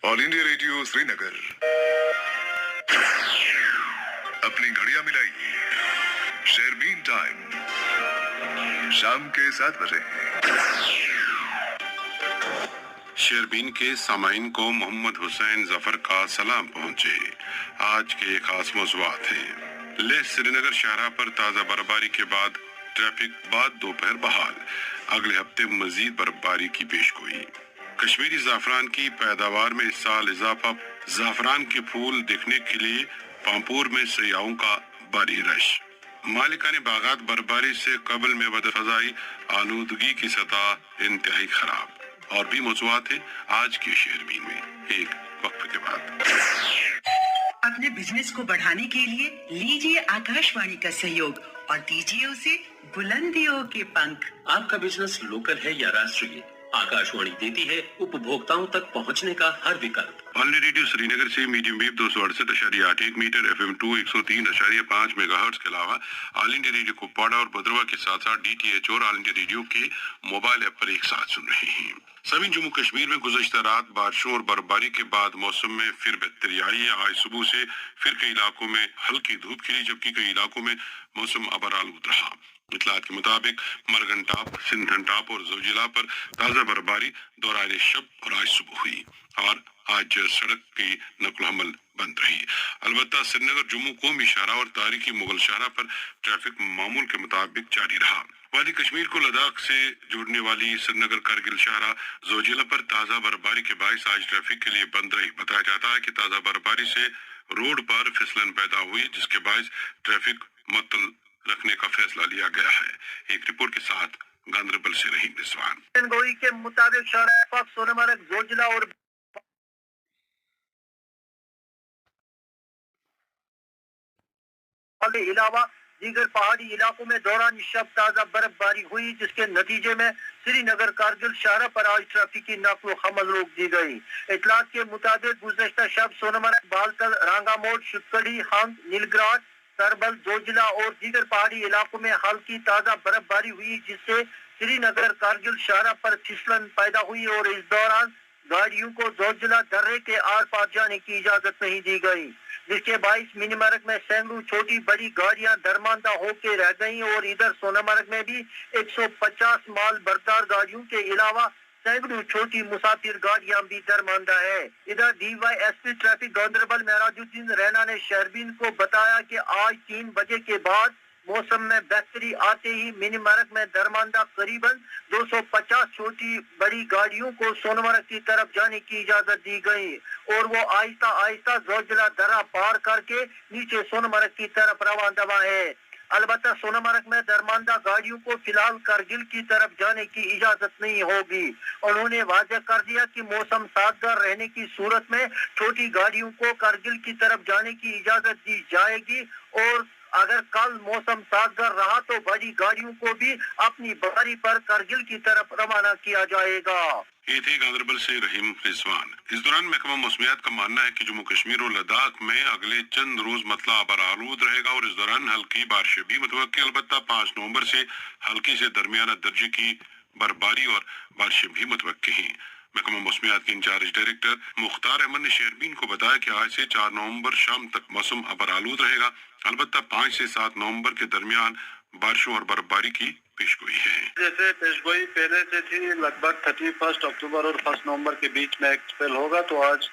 All India radio Srinagar. अपनी घड़ियां मिलाइए, शेरबीन time शाम के 7 बजे। शेरबीन के सामाइन को मोहम्मद हुसैन जफर का सलाम पहुंचे। आज के खास मौज़ूआत हैं। लेह श्रीनगर शाहराह पर ताज़ा बर्फबारी के बाद ट्रैफिक बाद दोपहर बहाल। अगले हफ्ते मजीद बर्फबारी की पेशगोई। कश्मीरी ज़ाफ़रान की पैदावार में इस साल इजाफा। ज़ाफ़रान के फूल देखने के लिए पामपुर में सयाहों का भारी रश। मालिकाने बागात बर्फबारी से कबल में बदफजाई आलूदगी की सतह इंतहाई खराब। और भी मौज़ूआत है आज के शेरबीन में एक वक्त के बाद। अपने बिजनेस को बढ़ाने के लिए लीजिए आकाशवाणी का सहयोग और दीजिए उसे बुलंदियों के पंख। आपका बिजनेस लोकल है या राष्ट्रीय, आकाशवाणी देती है उपभोक्ताओं तक पहुंचने का हर विकल्प। ऑल रेडियो श्रीनगर से medium wave 268.81 metre, FM 2 103.5 megahertz के अलावा ऑल इंडिया रेडियो कुपवाड़ा और भद्रवा के साथ साथ DTH और ऑल इंडिया रेडियो के मोबाइल ऐप पर एक साथ सुन रहे हैं। सभी जम्मू कश्मीर में गुज़श्ता रात बारिशों और बर्फबारी के बाद मौसम में फिर बेहतरी आई है। आज सुबह से फिर कई इलाकों में हल्की धूप खिली, जबकि कई इलाकों में मौसम अबरालूद रहा। इतलात के मुताबिक मरगन टॉप, सिंधन टॉप और जोजिला पर ताज़ा बर्फबारी दौरान शब और आज सुबह हुई और आज सड़क की नकल हमल बंद रही। अलबत्ता श्रीनगर जम्मू कौमी शाहराह और तारीखी मुगल शाहराह पर ट्रैफिक मामूल के मुताबिक जारी रहा। वादी कश्मीर को लद्दाख से जोड़ने वाली श्रीनगर कारगिल शाहराह जोजिला पर ताज़ा बर्फबारी के बायस आज ट्रैफिक के लिए बंद रही। बताया जाता है कि ताज़ा बर्फबारी से रोड पर फिसलन पैदा हुई, जिसके बायस ट्रैफिक मुअत्तल रखने का फैसला लिया गया है। एक रिपोर्ट के साथ गांधरबल से रहीम रिजवान। गोई के मुताबिक शाहराह सोनमर्ग जोजिला और के अलावा दीगर पहाड़ी इलाकों में दौरान शब ताज़ा बर्फबारी हुई, जिसके नतीजे में श्रीनगर कारगिल शाहराह पर आज ट्रैफिक की नकलो हमल रोक दी गई। इतलात के मुताबिक गुज़श्ता शब सोनमर्ग, बालतल, रांगामोड़, शुक्कड़ी, हंग, नीलग्रास, सरबल, जोजिला और दीगर पहाड़ी इलाकों में हल्की ताज़ा बर्फबारी हुई, जिससे श्रीनगर कारगिल शाहराह पर फिसलन पैदा हुई और इस दौरान गाड़ियों को जोजिला दर्रे के आर पार जाने की इजाजत नहीं दी गई, जिसके बाईस मिनीमर्ग में सैकड़ों छोटी बड़ी गाड़ियां दरमांदा होके रह गईं और इधर सोनमर्ग में भी 150 माल बरदार गाड़ियों के अलावा सैकड़ों छोटी मुसाफिर गाड़ियां भी दरमांदा है। इधर DYSP ट्रैफिक गांधरबल मेराजुद्दीन रैना ने शेरबीन को बताया कि आज 3 बजे के बाद मौसम में बेहतरी आते ही मिनीमर्ग में दरमांदा करीबन 250 छोटी बड़ी गाड़ियों को सोनमर्ग की तरफ जाने की इजाजत दी गई और वो आहिस्ता आहिस्ता जोजिला दर्रा पार करके नीचे सोनमर्ग की तरफ रवाना है। अलबत्ता सोनमर्ग में दरमांदा गाड़ियों को फिलहाल कारगिल की तरफ जाने की इजाजत नहीं होगी। उन्होंने वाज़ेह कर दिया कि मौसम साजगार रहने की सूरत में छोटी गाड़ियों को कारगिल की तरफ जाने की इजाजत दी जाएगी और अगर कल मौसम साजगार रहा तो बड़ी गाड़ियों को भी अपनी बारी पर कारगिल की तरफ रवाना किया जाएगा। ये थे गांधरबल से रहीम रिजवान। इस दौरान महकमा मौसमियात का मानना है कि जम्मू कश्मीर और लद्दाख में अगले चंद रोज मतला अबरालूद रहेगा और इस दौरान हल्की बारिशें भी मुतवक्किल। अलबत्ता 5 नवंबर से हल्की से दरमियाना दर्जे की बर्फबारी और बारिशें भी मुतवक्किल हैं। महकमा मौसमियात के इंचार्ज डायरेक्टर मुख्तार अहमद ने शेरबीन को बताया कि आज से 4 नवंबर शाम तक मौसम अबरालूद रहेगा। अलबत्ता 5 से 7 नवंबर के दरमियान बारिशों और बर्फबारी की पेशगोई है। जैसे पेशगोई पहले से थी, लगभग 31 अक्टूबर और 1 नवंबर के बीच में एक स्पेल होगा, तो आज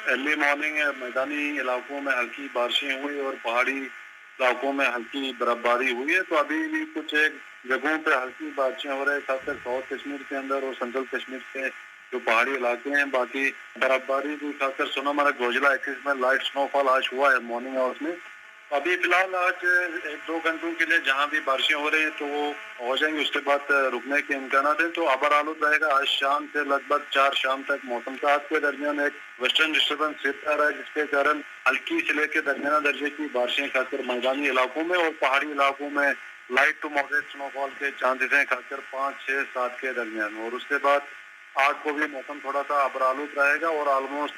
अर्ली मॉर्निंग मैदानी इलाकों में हल्की बारिशें हुई और पहाड़ी इलाकों में हल्की बर्फबारी हुई है। तो अभी भी कुछ एक जगहों पे हल्की बारिशें हो रही है, खासकर साउथ कश्मीर के अंदर और सेंट्रल कश्मीर के जो पहाड़ी इलाके हैं। बाकी बर्फबारी भी खासकर सोनमर्ग, जोजिला एक्सिस में लाइट स्नोफॉल आज हुआ है मॉर्निंग आवर्स में। अभी फिलहाल आज 1-2 घंटों के लिए जहां भी बारिशें हो रही है तो वो हो जाएंगी, उसके बाद रुकने के इम्कान है। तो अबरालूद रहेगा आज शाम से लगभग 4 शाम तक मौसम का। आज के दरमियान एक वेस्टर्न डिस्टर्बेंस शिफ्ट आ रहा है, जिसके कारण हल्की से लेकर दरमियाना दर्जे की बारिशें खासकर मैदानी इलाकों में और पहाड़ी इलाकों में लाइट टू मॉडरेट स्नोफॉल के चांसेस हैं, खासकर 5, 6, 7 के दरमियान। और उसके बाद आज को भी मौसम थोड़ा सा अबरालूद रहेगा और ऑलमोस्ट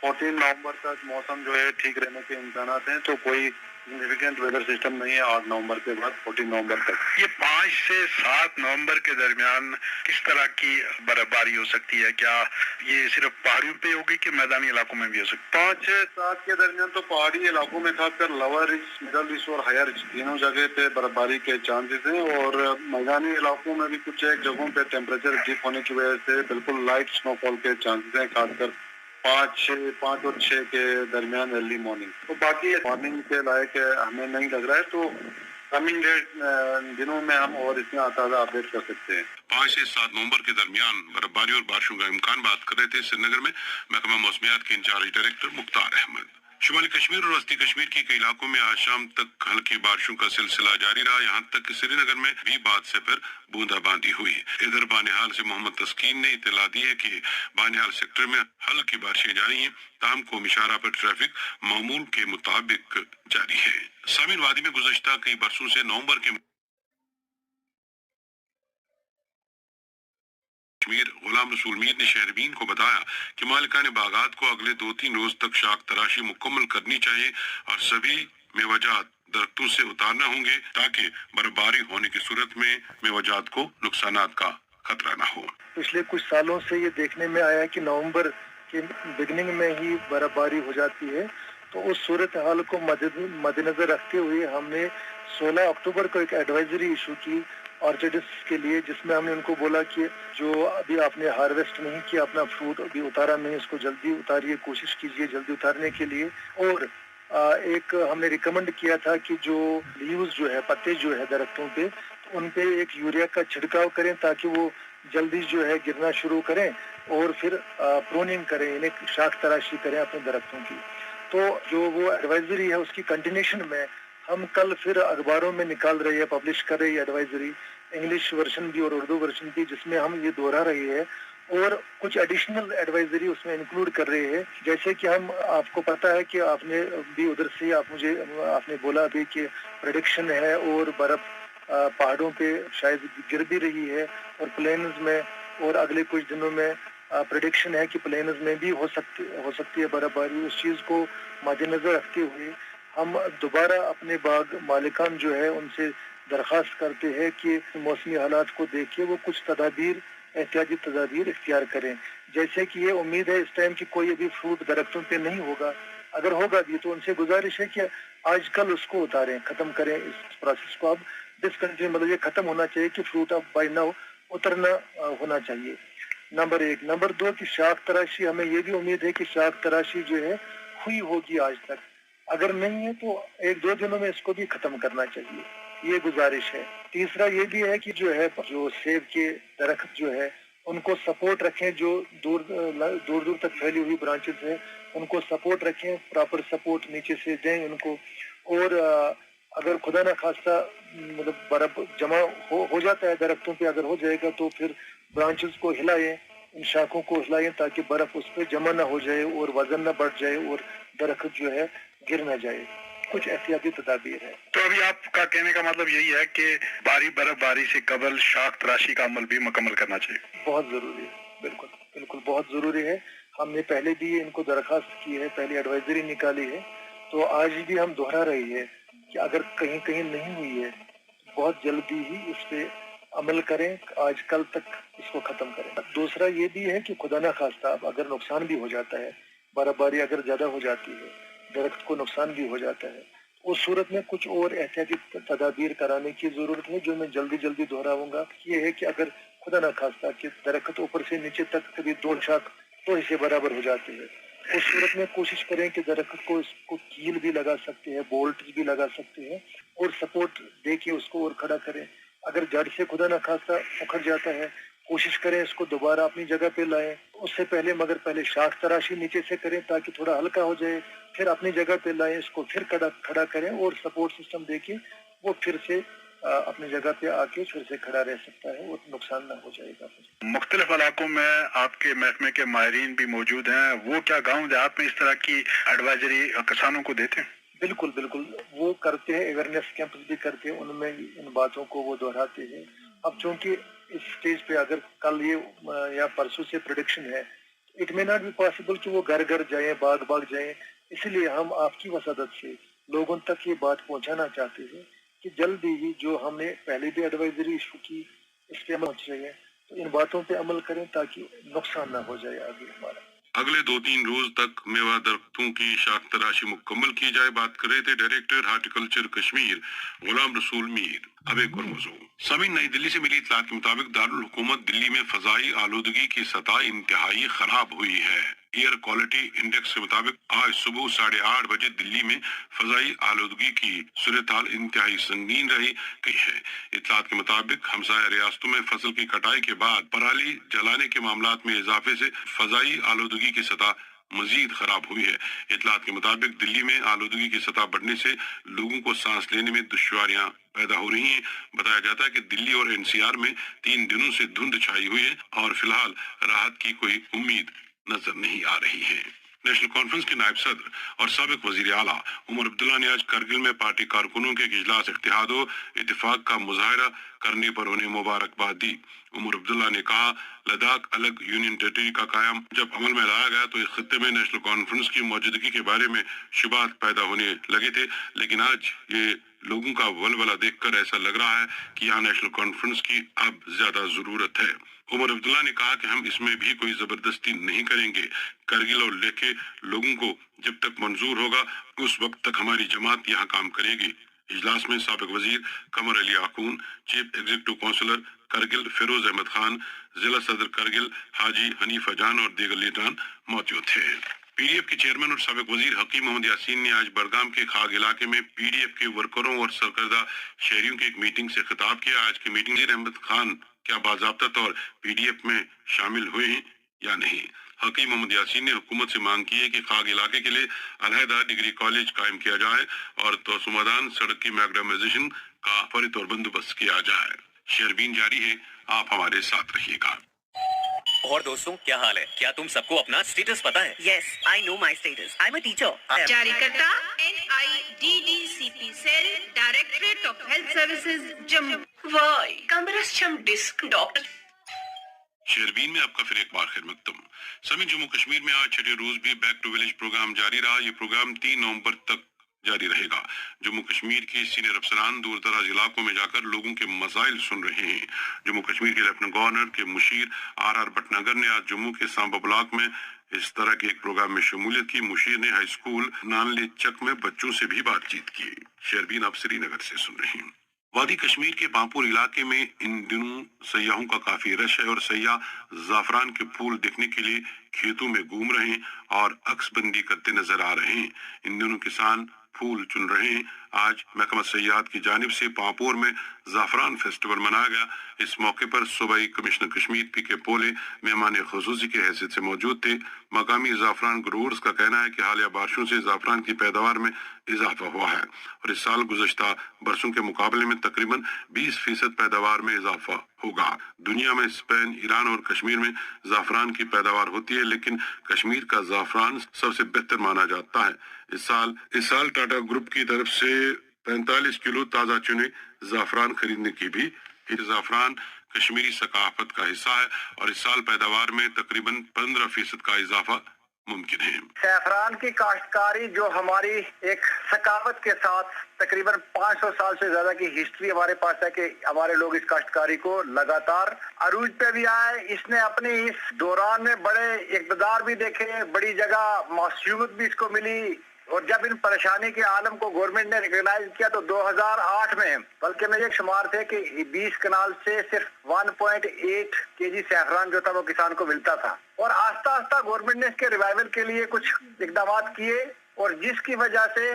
14 नवंबर तक मौसम जो है ठीक रहने के इम्कान हैं। तो कोई सिग्निफिकेंट वेदर सिस्टम नहीं है 8 नवंबर के बाद 14 नवंबर तक। ये 5 से 7 नवंबर के दरमियान किस तरह की बर्फबारी हो सकती है? क्या ये सिर्फ पहाड़ियों पे होगी कि मैदानी इलाकों में भी हो सकती है? 5 से 7 के दरमियान तो पहाड़ी इलाकों में खासकर लोअर रीच, मिडल रीच और हायर रीच तीनों जगह पे बर्फबारी के चांसेस हैं और मैदानी इलाकों में भी कुछ एक जगहों पे टेम्परेचर डिप होने की वजह से बिल्कुल लाइट स्नोफॉल के चांसेस हैं, खासकर 5 और 6 के दरमियान अर्ली मॉर्निंग। तो बाकी मॉर्निंग के लायक हमें नहीं लग रहा है, तो कमिंग दिनों में हम और इसमें ताज़ा अपडेट कर सकते हैं। 5 से 7 नवंबर के दरमियान बर्फबारी और बारिशों का इम्कान बात कर रहे थे श्रीनगर में महकमा मौसमियात के इंचार्ज डायरेक्टर मुख्तार अहमद। शुमाली कश्मीर और वस्ती कश्मीर की कई इलाकों में आज शाम तक हल्की बारिशों का सिलसिला जारी रहा, यहाँ तक कि श्रीनगर में भी बाद से फिर बूंदाबांदी हुई। इधर बानिहाल से मोहम्मद तस्कीन ने इतला दी है कि बानिहाल सेक्टर में हल्की बारिशें जारी हैं, ताहम को इशारा पर ट्रैफिक मामूल के मुताबिक जारी है। सामिन वादी में गुज़श्ता कई बरसों से नवंबर के कश्मीर गुलाम रसूल मीर ने शहरबीन को बताया कि मालिकान बागात को अगले 2-3 रोज तक शाख तराशी मुकम्मल करनी चाहिए और सभी मेवाजात दरख्तों से उतारना होंगे ताकि बर्फबारी होने की सूरत में मेवाजात को नुकसानात का खतरा न हो। पिछले कुछ सालों से ये देखने में आया कि नवंबर के बिगनिंग में ही बर्फबारी हो जाती है, तो उस सूरत हाल को मद्देनजर रखते हुए हमने 16 अक्टूबर को एक एडवाइजरी इशू की ऑर्चिड्स के लिए, जिसमें हमने उनको बोला कि जो अभी आपने हार्वेस्ट नहीं किया, अपना फ्रूट अभी उतारा नहीं, उसको जल्दी उतारिए, कोशिश कीजिए जल्दी उतारने के लिए। और एक हमने रिकमेंड किया था कि जो लीव्स जो है, पत्ते जो है दरख्तों पे, तो उन पे एक यूरिया का छिड़काव करें ताकि वो जल्दी जो है गिरना शुरू करें और फिर प्रूनिंग करें, इन्हें शाख तराशी करें अपने दरख्तों की। तो जो वो एडवाइजरी है उसकी कंटिन्यूशन में हम कल फिर अखबारों में निकाल रहे हैं, पब्लिश कर रही है एडवाइजरी, इंग्लिश वर्जन भी और उर्दू वर्जन भी, जिसमें हम ये दोहरा रहे हैं और कुछ एडिशनल एडवाइजरी उसमें इंक्लूड कर रहे हैं। जैसे कि हम, आपको पता है कि आपने भी उधर से आपने बोला अभी कि प्रेडिक्शन है और बर्फ पहाड़ों पे शायद गिर भी रही है और प्लेन्स में, और अगले कुछ दिनों में प्रेडिक्शन है कि प्लेन्स में भी हो सकती है बर्फबारी। उस चीज़ को मद्देनजर रखते हुए हम दोबारा अपने बाग मालिकान जो है उनसे दरख्वास्त करते हैं कि मौसमी हालात को देख के वो कुछ एहतियाती तदाबीर इख्तियार करें। जैसे कि ये उम्मीद है इस टाइम कि कोई अभी फ्रूट दरख्तों पे नहीं होगा, अगर होगा भी तो उनसे गुजारिश है कि आजकल उसको उतारें, ख़त्म करें इस प्रोसेस को। अब डिसकंटिन्यू, मतलब ये ख़त्म होना चाहिए कि फ्रूट अब बाय नाउ उतरना होना चाहिए, नंबर 1। नंबर 2 की शाख तराशी, हमें ये भी उम्मीद है कि शाख तराशी जो है हुई होगी आज तक, अगर नहीं है तो 1-2 दिनों में इसको भी खत्म करना चाहिए, ये गुजारिश है। तीसरा ये भी है कि जो सेब के दरख्त जो है उनको सपोर्ट रखें, जो दूर तक फैली हुई ब्रांचेस है उनको सपोर्ट रखें, प्रॉपर सपोर्ट नीचे से दें उनको। और अगर खुदा ना खास्ता मतलब बर्फ जमा हो जाता है दरख्तों पे, अगर हो जाएगा तो फिर ब्रांचेस को हिलाएं, इन शाखों को हिलाएं ताकि बर्फ उस पर जमा ना हो जाए और वजन ना बढ़ जाए और दरख्त जो है गिर ना जाए। कुछ एहतियाती तदाबीर है। तो अभी आपका कहने का मतलब यही है कि बर्फबारी से कबल शाख तराशी का अमल भी मुकम्मल करना चाहिए? बहुत जरूरी है, बिल्कुल बहुत जरूरी है। हमने पहले भी इनको दरखास्त की है, पहले एडवाइजरी निकाली है, तो आज भी हम दोहरा रही है कि अगर कहीं नहीं हुई है बहुत जल्दी ही इस पे अमल करें, आज कल तक इसको खत्म करें। दूसरा ये भी है कि खुदा ना खास्ता अगर नुकसान भी हो जाता है, बर्फबारी अगर ज्यादा हो जाती है, दरख्त को नुकसान भी हो जाता है, उस सूरत में कुछ और एहतियाती तदाबीर कराने की जरूरत है, जो मैं जल्दी दोहराऊंगा। ये है कि अगर खुदा ना खास्ता कि दरख्त ऊपर से नीचे तक कभी 2 शाख 2 हिस्से बराबर हो जाते हैं, उस सूरत में कोशिश करें कि दरख्त को इसको कील भी लगा सकते हैं, बोल्ट भी लगा सकते हैं और सपोर्ट दे के उसको और खड़ा करें। अगर जड़ से खुदा ना खास्ता उखड़ जाता है, कोशिश करें इसको दोबारा अपनी जगह पे लाएं। उससे पहले शाख तराशी नीचे से करें ताकि थोड़ा हल्का हो जाए, फिर अपनी जगह पे लाएं, इसको फिर खड़ा करें और सपोर्ट सिस्टम देके वो फिर से अपनी जगह पे आके फिर से खड़ा रह सकता है और नुकसान ना हो जाएगा। मुख्तलिफ इलाकों में आपके महकमे के माहिरीन भी मौजूद हैं, वो क्या गाँव देहात में इस तरह की एडवाइजरी किसानों को देते हैं? बिल्कुल वो करते हैं, अवेयरनेस कैंप भी करते हैं, उनमें इन बातों को वो दोहराते हैं। अब चूंकि इस स्टेज पे अगर कल ये या परसों से प्रेडिक्शन है, it may not be possible कि वो घर जाएं, बाग जाएं, इसलिए हम आपकी वसादत से लोगों तक ये बात पहुंचाना चाहते हैं कि जल्दी ही जो हमने पहले भी एडवाइजरी इशू की इस पे पहुंच रहे हैं, तो इन बातों पे अमल करें ताकि नुकसान ना हो जाए आगे हमारा। अगले 2-3 रोज तक मेवा दरख्तों की शाख तराशी मुकम्मल की जाए। बात कर रहे थे डायरेक्टर हार्टिकल्चर कश्मीर गुलाम रसूल मीर। अब एक और मौजू। समीन, नई दिल्ली से मिली इत्तलात के मुताबिक दारुल हुकूमत दिल्ली में फजाई आलूदगी की सतह इंतहाई खराब हुई है। एयर क्वालिटी इंडेक्स के मुताबिक आज सुबह 8:30 बजे दिल्ली में फजाई आलूदगी की सूरत हाल इंतहाई संगीन रही गई है। इत्तलात के मुताबिक हमसाया रियासतों में फसल की कटाई के बाद पराली जलाने के मामलात में इजाफे से फजाई आलूदगी की सतह मजीद खराब हुई है। इत्तलात के मुताबिक दिल्ली में आलूदगी की सतह बढ़ने से लोगों को सांस लेने में दुश्वारियां पैदा हो रही हैं। बताया जाता है कि दिल्ली और एनसीआर में 3 दिनों से धुंध छाई हुई है और फिलहाल राहत की कोई उम्मीद नजर नहीं आ रही है। नेशनल कॉन्फ्रेंस के नायब सदर और साबिक वजीर आला उमर अब्दुल्ला ने आज करगिल में पार्टी कारकुनों के एक इजलास इत्तेहाद व इत्तेफाक का मुजाहरा करने पर उन्हें मुबारकबाद दी। उमर अब्दुल्ला ने कहा, लद्दाख अलग यूनियन टेरिटरी का कायम जब अमल में लाया गया तो इस खत्ते में नेशनल कॉन्फ्रेंस की मौजूदगी के बारे में शुबात पैदा होने लगे थे, लेकिन आज ये लोगों का वलवला देखकर ऐसा लग रहा है कि यहाँ नेशनल कॉन्फ्रेंस की अब ज्यादा जरूरत है। उमर अब्दुल्ला ने कहा कि हम इसमें भी कोई जबरदस्ती नहीं करेंगे। करगिल और लेह के लोगों को जब तक मंजूर होगा उस वक्त तक हमारी जमात यहाँ काम करेगी। इजलास में साबिक वजीर Qamar Ali Akhoon, chief executive councillor Kargil Firoz Ahmed Khan, जिला सदर करगिल हाजी हनीफा जान और दीगर लीडरान मौजूद थे। पीडीएफ के चेयरमैन और साबिक वजीर हकीम मोहम्मद यासीन ने आज बड़गाम के खाग इलाके में पीडीएफ के वर्करों और सरकर्दा शहरियों की एक मीटिंग से खिताब किया। आज की मीटिंग वजीर अहमद खान क्या बाज़ाब्ता तौर पीडीएफ में शामिल हुए हैं या नहीं। हकीम मोहम्मद यासीन ने हुकूमत से मांग की है कि खाग इलाके के लिए अलहदा डिग्री कॉलेज कायम किया जाए और तोसुमदान सड़क की मैग्डामाइजेशन का फौरी तौर बंदोबस्त किया जाए। शेरबीन जारी है, आप हमारे साथ रहिएगा। और दोस्तों, क्या हाल है? क्या तुम सबको अपना स्टेटस पता है? Yes, I know my status. I'm a teacher. जारीकर्ता NIDDCP cell directorate of health services Jammu. वाई कमरस्चम डिस्क डॉक्टर। शेरबीन में आपका फिर एक बार खैर मकदम। समी जम्मू कश्मीर में आज छठे रोज भी बैक टू विलेज प्रोग्राम जारी रहा। ये प्रोग्राम 3 नवंबर तक जारी रहेगा। जम्मू कश्मीर के सीनियर अफसरान दूर दराज इलाकों में जाकर लोगों के मसाइल सुन रहे हैं। जम्मू कश्मीर के लेफ्टिनेंट गवर्नर के मुशीर RR भटनागर ने आज जम्मू के सांबा ब्लॉक में इस तरह के एक प्रोग्राम में शमूलियत की। मुशीर ने हाई स्कूल नानले चक में बच्चों से भी बातचीत की। शेरबीन आप श्रीनगर से सुन रहे हैं। वादी कश्मीर के पांपुर इलाके में इन दिनों सयाहों का काफी रश है और सयाह जाफरान के फूल देखने के लिए खेतों में घूम रहे हैं और अक्सबंदी करते नजर आ रहे हैं। इन दिनों किसान फूल चुन रहे हैं। आज महकमा सयाहत की जानिब से पांपोर में जाफरान फेस्टिवल मनाया गया। इस मौके पर सूबाई कमिश्नर कश्मीर PK पोले मेहमान खुसूसी के हैसियत से मौजूद थे। मकामी जाफरान ग्रोवर्स का कहना है कि हालिया बारिशों से जाफरान की पैदावार में इजाफा हुआ है और इस साल गुज़श्ता बरसों के मुकाबले में तकरीबन 20% पैदावार में इजाफा होगा। दुनिया में स्पेन, ईरान और कश्मीर में जाफरान की पैदावार होती है, लेकिन कश्मीर का जाफरान सबसे बेहतर माना जाता है। इस साल टाटा ग्रुप की तरफ से 45 किलो ताज़ा चुने जाफरान खरीदने की भी। जाफरान कश्मीरी सकाफत का हिस्सा है और इस साल पैदावार में तकरीबन 15% का इजाफा मुमकिन है। सैफरान की काश्तकारी जो हमारी एक सकाफत के साथ तकरीबन 500 साल से ज्यादा की हिस्ट्री हमारे पास है कि हमारे लोग इस काश्तकारी को लगातार अरूज पे भी आए। इसने अपने इस दौरान में बड़े इक़्तिदार भी देखे, बड़ी जगह मौसूमियत भी इसको मिली और जब इन परेशानी के आलम को गवर्नमेंट ने रिकॉग्नाइज किया तो 2008 में बल्कि मेरे एक शुमार थे कि 20 कनाल से सिर्फ 1.8 केजी सैफरान जो था वो किसान को मिलता था और आस्ता आस्ता गवर्नमेंट ने इसके रिवाइवल के लिए कुछ इकदाम किए और जिसकी वजह से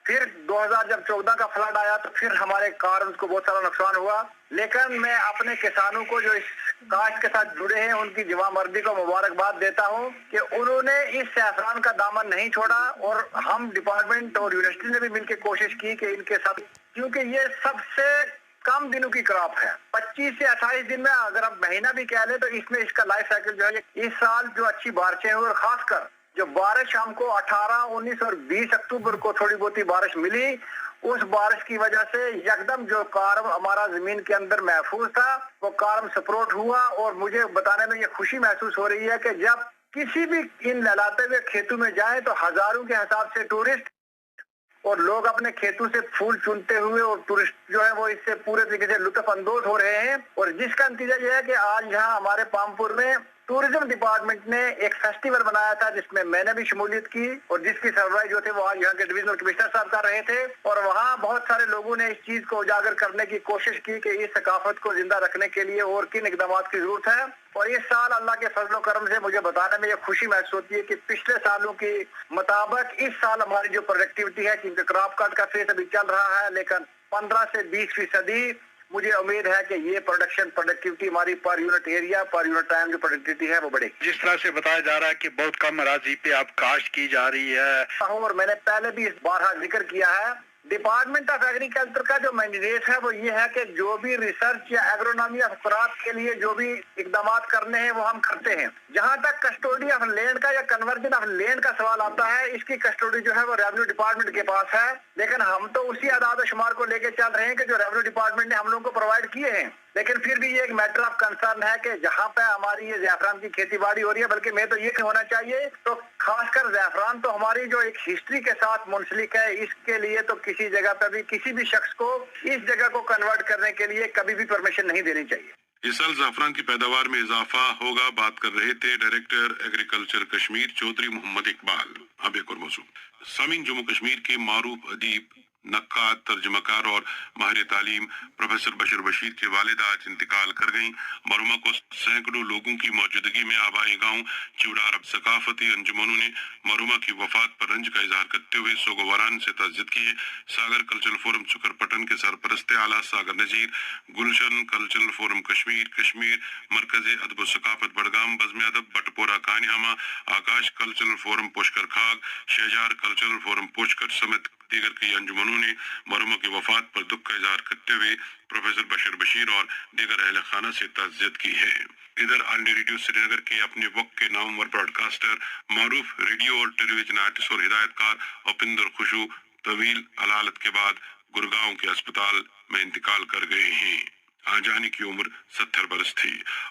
फिर 2014 का फ्लड आया तो फिर हमारे कार्बन को बहुत सारा नुकसान हुआ। लेकिन मैं अपने किसानों को जो इस काश्त के साथ जुड़े हैं उनकी जवामर्दी को मुबारकबाद देता हूं कि उन्होंने इस सैफरान का दामन नहीं छोड़ा और हम डिपार्टमेंट और यूनिवर्सिटी ने भी मिलकर कोशिश की कि इनके साथ, क्योंकि ये सबसे कम दिनों की क्रॉप है, 25 से 28 दिन में अगर हम महीना भी कह ले तो इसमें इसका लाइफ साइकिल जो है। इस साल जो अच्छी बारिशें हुई और खासकर जो बारिश हमको 18, 19 और 20 अक्टूबर को थोड़ी बहुत बारिश मिली, उस बारिश की वजह से यकदम जो कार्ब हमारा जमीन के अंदर महफूज था वो कार्ब सपोर्ट हुआ और मुझे बताने में ये खुशी महसूस हो रही है कि जब किसी भी इन लहलाते हुए खेतों में जाएं तो हजारों के हिसाब से टूरिस्ट और लोग अपने खेतों से फूल चुनते हुए और टूरिस्ट जो है वो इससे पूरे तरीके से लुत्फ अंदोज हो रहे हैं। और जिसका नतीजा यह है कि आज यहाँ हमारे पामपुर में टूरिज्म डिपार्टमेंट ने एक फेस्टिवल बनाया था जिसमें मैंने भी शमूलियत की और जिसकी सरबराही जो थे वो आज यहाँ के डिविजनल कमिश्नर साहब कर रहे थे। और वहाँ बहुत सारे लोगों ने इस चीज को उजागर करने की कोशिश की कि इस सकाफत को जिंदा रखने के लिए और किन इकदाम की जरूरत है। और इस साल अल्लाह के फजल करम से मुझे बताने में ये खुशी महसूस होती है कि पिछले सालों के मुताबिक इस साल हमारी जो प्रोडक्टिविटी है, क्योंकि क्रॉप कट का फेज अभी चल रहा है, लेकिन 15 से 20% मुझे उम्मीद है कि ये प्रोडक्टिविटी हमारी per unit area per unit time जो प्रोडक्टिविटी है वो बढ़ेगी। जिस तरह से बताया जा रहा है कि बहुत कम अराजी पे अब काश्त की जा रही है, और मैंने पहले भी इस बार जिक्र किया है, डिपार्टमेंट ऑफ एग्रीकल्चर का जो मैंडेट है वो ये है कि जो भी रिसर्च या एग्रोनॉमी ऑफ क्रॉप के लिए जो भी इकदाम करने हैं वो हम करते हैं। जहाँ तक कस्टोडी ऑफ लैंड का या कन्वर्जन ऑफ लैंड का सवाल आता है, इसकी कस्टोडी जो है वो रेवेन्यू डिपार्टमेंट के पास है, लेकिन हम तो उसी आदाद शुमार को लेके चल रहे हैं कि जो रेवेन्यू डिपार्टमेंट ने हम लोगों को प्रोवाइड किए हैं। लेकिन फिर भी ये एक मैटर ऑफ कंसर्न है कि जहाँ पे हमारी ये ज़ैफ़रान की खेती बाड़ी हो रही है, बल्कि मैं तो ये होना चाहिए, तो खासकर ज़ैफ़रान तो हमारी जो एक हिस्ट्री के साथ मुंसलिक है, इसके लिए तो किसी जगह पे भी किसी भी शख्स को इस जगह को कन्वर्ट करने के लिए कभी भी परमिशन नहीं देनी चाहिए। इस साल ज़ाफ़रान की पैदावार में इजाफा होगा, बात कर रहे थे डायरेक्टर एग्रीकल्चर कश्मीर चौधरी मोहम्मद इकबाल। अब एक और मौजूद, सामीन जम्मू कश्मीर के मारूफ अदीब, नक्काद, तर्जमाकार और माहिर तालीम प्रोफेसर बशीर बशीर के वालिदा आज इंतकाल कर गईं। मरहुमा को सैकड़ों लोगों की मौजूदगी में आबाई गांव चिवड़ा अरब सकाफती अंजुमनों ने मरहुमा की वफात पर रंज का इजहार करते हुए सोगवारान से ताज़ियत की है। सागर कल्चरल फोरम चुकरपटन के सरपरस्त आला सागर नजीर, गुलशन कल्चरल फोरम कश्मीर, कश्मीर मरकज अदब सकाफत बड़गाम, बज़्म अदब Batpora Kanihama, Akash cultural forum Pushkar Khag, Shahzar cultural forum Pushkar समेत दीगर कई अंजुमनों ने मरहुमा की वफात पर दुख का इजहार करते हुए प्रोफेसर बशीर बशीर और दीगर अहले खाना से ताज़ियत की है। इधर ऑल इंडिया रेडियो श्रीनगर के अपने वक्त के नामवर ब्रॉडकास्टर, मारूफ रेडियो और टेलीविजन आर्टिस्ट और हिदायतकार उपिंदर खुशू तवील अलालत के बाद गुड़गांव के अस्पताल में इंतकाल कर गए हैं। आजानी की उम्र 70 बरस थी।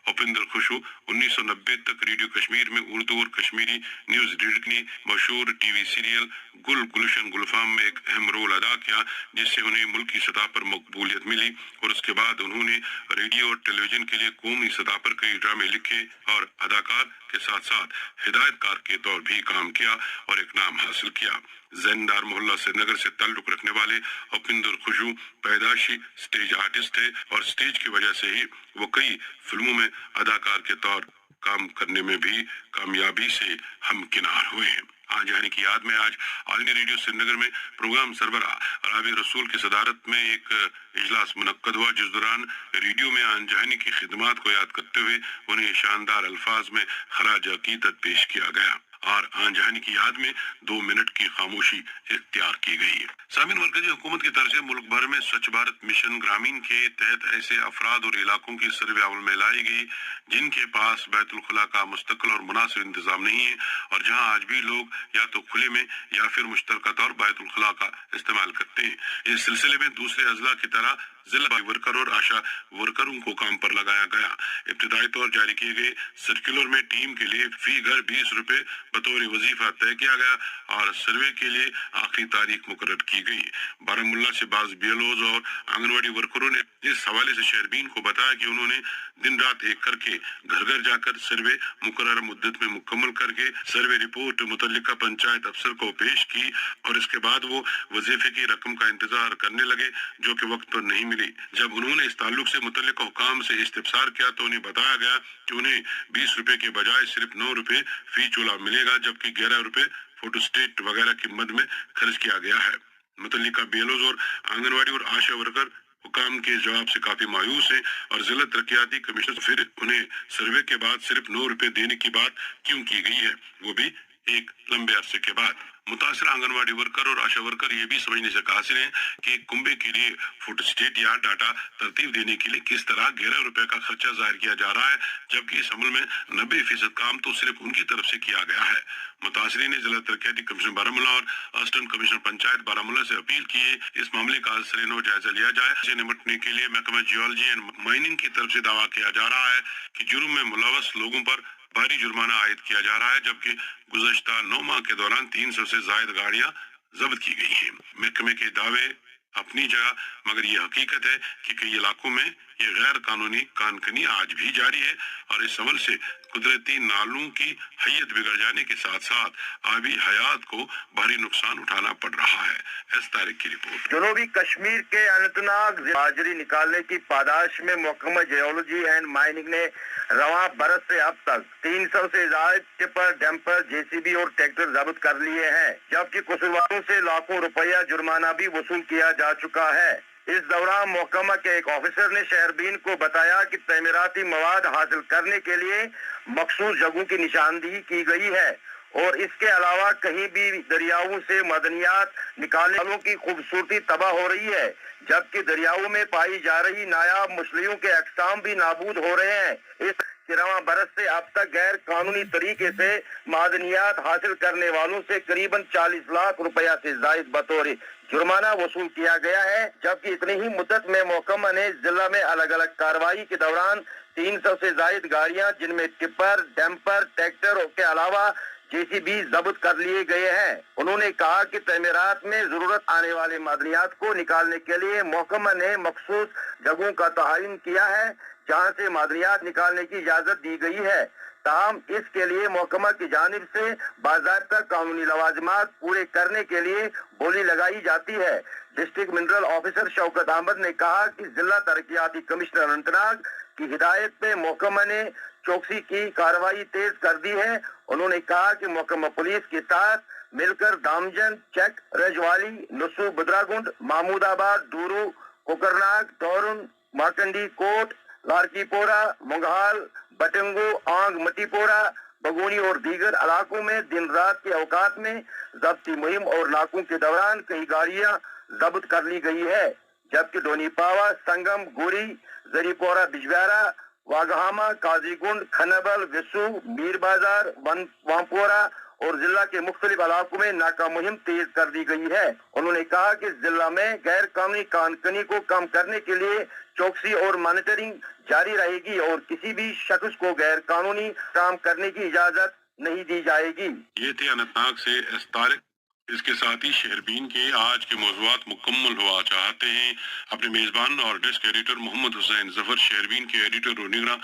उपिंदर खुशू 1990 तक रेडियो कश्मीर में उर्दू और कश्मीरी न्यूज रीडर ने मशहूर टीवी सीरियल गुल गुलशन गुलफाम में एक अहम रोल अदा किया, जिससे उन्हें मुल्की सतह पर मकबूलियत मिली। और उसके बाद उन्होंने रेडियो और टेलीविजन के लिए कौमी सतह पर कई ड्रामे लिखे और अदाकार के साथ साथ हिदायतकार के तौर भी काम किया और एक नाम हासिल किया। जैनदार मोहल्ला श्रीनगर से ताल्लुक रखने वाले उपिंदर खुशू पैदाशी स्टेज आर्टिस्ट है और स्टेज की वजह से ही वो कई फिल्मों में अदाकार के तौर काम करने में भी कामयाबी से हमकिनार हुए हैं। आजानी की याद में आज ऑल इंडिया रेडियो श्रीनगर में प्रोग्राम सरबरा रावी रसूल की सदारत में एक इजलास मुनक्कद हुआ, जिस दौरान रेडियो में आजानी की खिदमात को याद करते हुए उन्हें शानदार अल्फाज में खराज अकीदत पेश किया गया और आजानी की याद में 2 मिनट की खामोशी इख्तियार की गई है। सामीन, मरकजी हुकूमत की तरफ से मुल्क भर में स्वच्छ भारत मिशन ग्रामीण के तहत ऐसे अफराद और इलाकों की सर्वे अमल में लाई गई जिनके पास बैतुल खुला का मुस्तकिल और मुनासिब इंतजाम नहीं है और जहां आज भी लोग या तो खुले में या फिर मुश्तरका तौर बैतुल खुला का इस्तेमाल करते हैं। इस सिलसिले में दूसरे अजला की तरह जिला वर्कर और आशा वर्करों को काम पर लगाया गया। इब्तिदाई तौर जारी किए गए सर्कुलर में टीम के लिए फी घर 20 रुपए बतौर वजीफा तय किया गया और सर्वे के लिए आखिरी तारीख मुकर्रर की गई। बारामुल्ला से बाज बीएलओज और आंगनवाड़ी वर्करों ने इस हवाले से शहरबीन को बताया कि उन्होंने दिन रात एक करके घर घर जाकर सर्वे मुकर्रर मुद्दत में मुकम्मल करके सर्वे रिपोर्ट मुतल्लिका पंचायत अफसर को पेश की और इसके बाद वो वजीफे की रकम का इंतजार करने लगे जो कि वक्त पर नहीं मिली। जब उन्होंने इस ताल्लुक से मुतल्लिका हुकाम से इस्तिफसार किया तो उन्हें बताया गया कि उन्हें 20 रुपए के बजाय सिर्फ 9 रुपए फी चूल्हा मिलेगा, जबकि 11 रुपए फोटोस्टेट वगैरह की मद में खर्च किया गया है। मुतल्लिका बीएलओज और आंगनवाड़ी और आशा वर्कर हुकाम के जवाब से काफी मायूस है और जिला तरक्याती कमिश्नर फिर उन्हें सर्वे के बाद सिर्फ 9 रुपए देने की बात क्यों की गई है, वो भी एक लंबे अरसे के बाद। मुतासर आंगनवाड़ी वर्कर और आशा वर्कर ये भी समझने से कासिर हैं कि कुंबे के लिए फोटोस्टेट या डाटा तरतीब देने के लिए किस तरह 11 रुपए का खर्चा जाहिर किया जा रहा है, जबकि इस अमल में 90% काम तो सिर्फ उनकी तरफ से किया गया है। मुतासरीन ने जिला तरक्याती कमिश्नर बारामूला और असिस्टेंट कमिश्नर पंचायत बारामूला से अपील की है इस मामले का असर जायजा लिया जाए। इसे निपटने के लिए महकमा जियोलॉजी एंड माइनिंग की तरफ से दावा किया जा रहा है कि जुर्म में मुलव्वस लोगों पर भारी जुर्माना आयद किया जा रहा है, जबकि गुज़श्ता 9 माह के दौरान 300 से ज़ायद गाड़ियां जब्त की गई हैं। महकमे के दावे अपनी जगह, मगर ये हकीकत है कि कई इलाकों में ये गैर कानूनी कानकनी आज भी जारी है और इस अमल से कुदरती नालों की हैयत बिगड़ जाने के साथ साथ आबी हयात को भारी नुकसान उठाना पड़ रहा है। एस तारिक की रिपोर्ट। जनूबी कश्मीर के अनंतनाग हाजिरी निकालने की पादाश में महकमा जियोलॉजी एंड माइनिंग ने रवां बरस से अब तक 300 से ज्यादा टिपर, डंपर, जेसीबी और ट्रैक्टर जब्त कर लिए हैं, जबकि कसूरवारों से लाखों रुपया जुर्माना भी वसूल किया जा चुका है। इस दौरान महकमा के एक ऑफिसर ने शहरबीन को बताया कि तमीराती मवाद हासिल करने के लिए मखसूस जगहों की निशानदेही की गई है और इसके अलावा कहीं भी दरियाओं से मदनियात निकालने वालों की खूबसूरती तबाह हो रही है, जबकि दरियाओं में पाई जा रही नायाब मछलियों के अक़साम भी नाबूद हो रहे हैं। इस रवां बरस से अब तक गैर कानूनी तरीके से मादनियात हासिल करने वालों से करीबन 40 लाख रुपया से जायद बतौर जुर्माना वसूल किया गया है, जबकि इतनी ही मुद्दत में महकमा ने जिला में अलग अलग कार्रवाई के दौरान 300 से जायद गाड़ियां जिनमें टिपर, डंपर, ट्रैक्टर के अलावा जेसीबी जब्त कर लिए गए हैं। उन्होंने कहा कि तमीरात में जरूरत आने वाले मादनियात को निकालने के लिए महकमा ने मखसूस जगहों का तयन किया है जहां से मादनियात निकालने की इजाजत दी गई है। ताहम इसके लिए महकमा की जानिब से बाज़ाब्ता कानूनी लवाजमात पूरे करने के लिए बोली लगाई जाती है। District mineral officer Shaukat Ahmad ने कहा कि जिला तरक्याती कमिश्नर अनंतनाग की हिदायत पे महकमा ने चौकसी की कार्रवाई तेज कर दी है। उन्होंने कहा कि महकमा पुलिस के साथ मिलकर दामजन, चक, रजवाली, नसू, बदरागुंड, महमूदाबाद, दूरू, कोकरनाग, तोरुन, माकंडी, कोट, लारकीपोरा, मंगहाल, बटंगो, आंग, मटीपोरा, बगोनी और दीगर इलाकों में दिन रात के औकात में जब्ती मुहिम और नाकों के दौरान कई गाड़ियां जब्त कर ली गई है, जबकि डोनीपावा, संगम, गोरी, जरीपोरा, बिजवारा, वागहामा, काजीगुंड, खनबल, विसू, मीर बाजार, वामपोरा और जिला के मुख्तलिफ इलाकों में नाका मुहिम तेज कर दी गई है। उन्होंने कहा कि जिला में गैर कानूनी कानकनी को कम करने के लिए चौकसी और मॉनिटरिंग जारी रहेगी और किसी भी शख्स को गैर कानूनी काम करने की इजाजत नहीं दी जाएगी। ये थे अनंतनाग से एस तारिक। इसके साथ ही शहरबीन के आज के मौज़ूआत मुकम्मल हुआ चाहते हैं। अपने मेज़बान और डेस्क एडिटर मोहम्मद हुसैन जफर, शहरबीन के एडिटर और निगरान